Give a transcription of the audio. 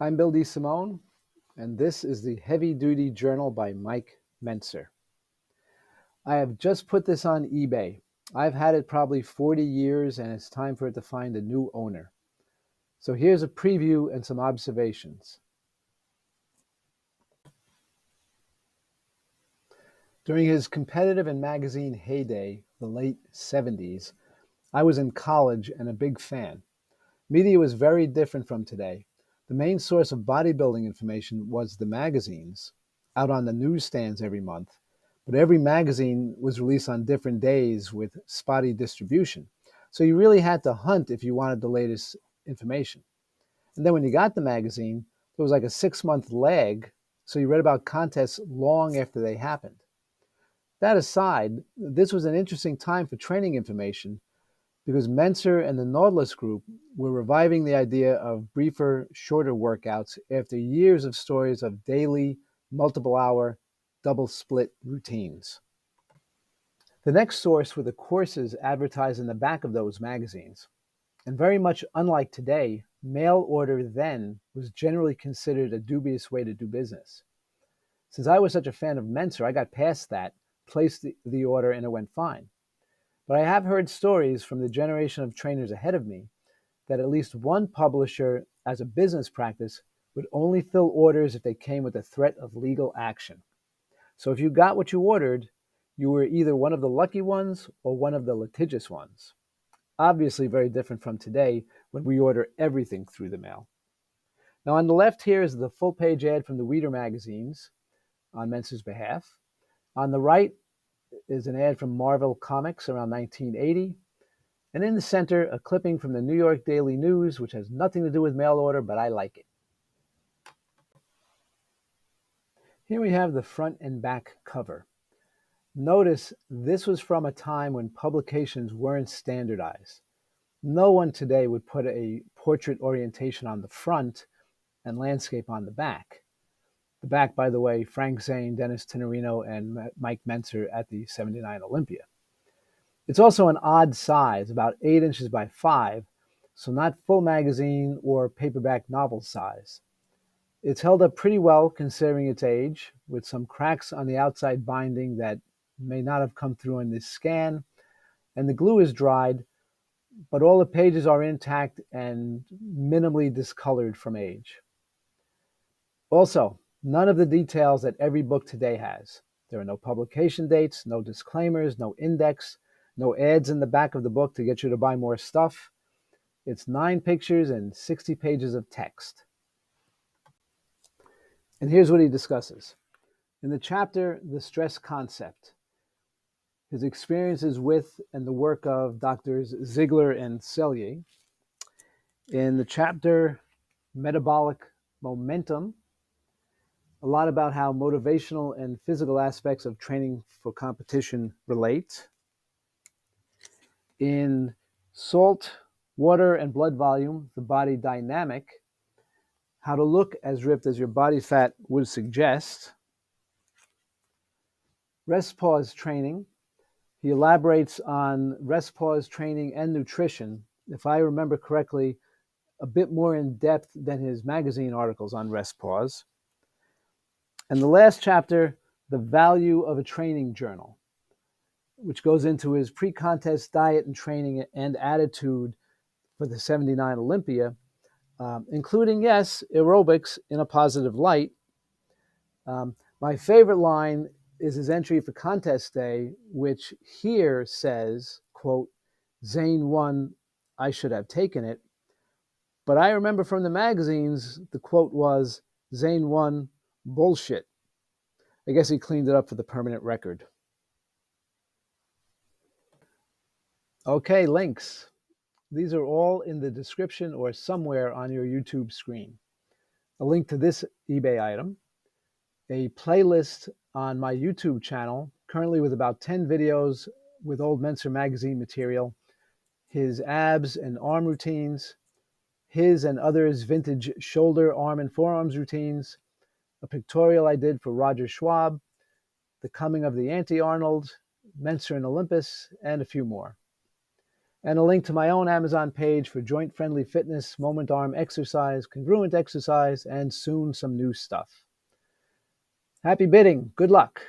I'm Bill DeSimone, and this is the Heavy Duty Journal by Mike Mentzer. I have just put this on eBay. I've had it probably 40 years, and it's time for it to find a new owner. So here's a preview and some observations. During his competitive and magazine heyday, the late 70s, I was in college and a big fan. Media was very different from today. The main source of bodybuilding information was the magazines, out on the newsstands every month. But every magazine was released on different days with spotty distribution. So you really had to hunt if you wanted the latest information. And then when you got the magazine, there was like a 6-month lag, so you read about contests long after they happened. That aside, this was an interesting time for training information because Mentzer and the Nautilus Group were reviving the idea of briefer, shorter workouts after years of stories of daily, multiple-hour, double-split routines. The next source were the courses advertised in the back of those magazines. And very much unlike today, mail order then was generally considered a dubious way to do business. Since I was such a fan of Mentzer, I got past that, placed the order, and it went fine. But I have heard stories from the generation of trainers ahead of me that at least one publisher, as a business practice, would only fill orders if they came with a threat of legal action. So if you got what you ordered, you were either one of the lucky ones or one of the litigious ones. Obviously very different from today when we order everything through the mail. Now on the left here is the full-page ad from the Weeder magazines on Mentzer's behalf. On the right is an ad from Marvel Comics around 1980. And in the center, a clipping from the New York Daily News, which has nothing to do with mail order, but I like it. Here we have the front and back cover. Notice this was from a time when publications weren't standardized. No one today would put a portrait orientation on the front and landscape on the back. The back, by the way, Frank Zane, Dennis Tenorino, and Mike Mentzer at the '79 Olympia. It's also an odd size, about 8 inches by 5, so not full magazine or paperback novel size. It's held up pretty well considering its age, with some cracks on the outside binding that may not have come through in this scan, and the glue is dried, but all the pages are intact and minimally discolored from age. Also, none of the details that every book today has. There are no publication dates, no disclaimers, no index, no ads in the back of the book to get you to buy more stuff. It's 9 pictures and 60 pages of text. And here's what he discusses. In the chapter, The Stress Concept, his experiences with and the work of Doctors Ziegler and Selye. In the chapter, Metabolic Momentum, a lot about how motivational and physical aspects of training for competition relate. In Salt, Water, and Blood Volume, The Body Dynamic, how to look as ripped as your body fat would suggest. Rest pause training. He elaborates on rest pause training and nutrition, if I remember correctly, a bit more in depth than his magazine articles on rest pause. And the last chapter, The Value of a Training Journal, which goes into his pre-contest diet and training and attitude for the '79 Olympia, including, yes, aerobics in a positive light. My favorite line is his entry for contest day, which here says, quote, Zane won, I should have taken it. But I remember from the magazines, the quote was, Zane won, bullshit. I guess he cleaned it up for the permanent record. Okay, links. These are all in the description or somewhere on your YouTube screen. A link to this eBay item, a playlist on my YouTube channel, currently with about 10 videos with old Mentzer magazine material, his abs and arm routines, his and others' vintage shoulder, arm, and forearms routines, a pictorial I did for Roger Schwab, the coming of the Anti-Arnold, Mentzer and Olympus, and a few more. and a link to my own Amazon page for joint-friendly fitness, moment arm exercise, congruent exercise, and soon some new stuff. Happy bidding. Good luck.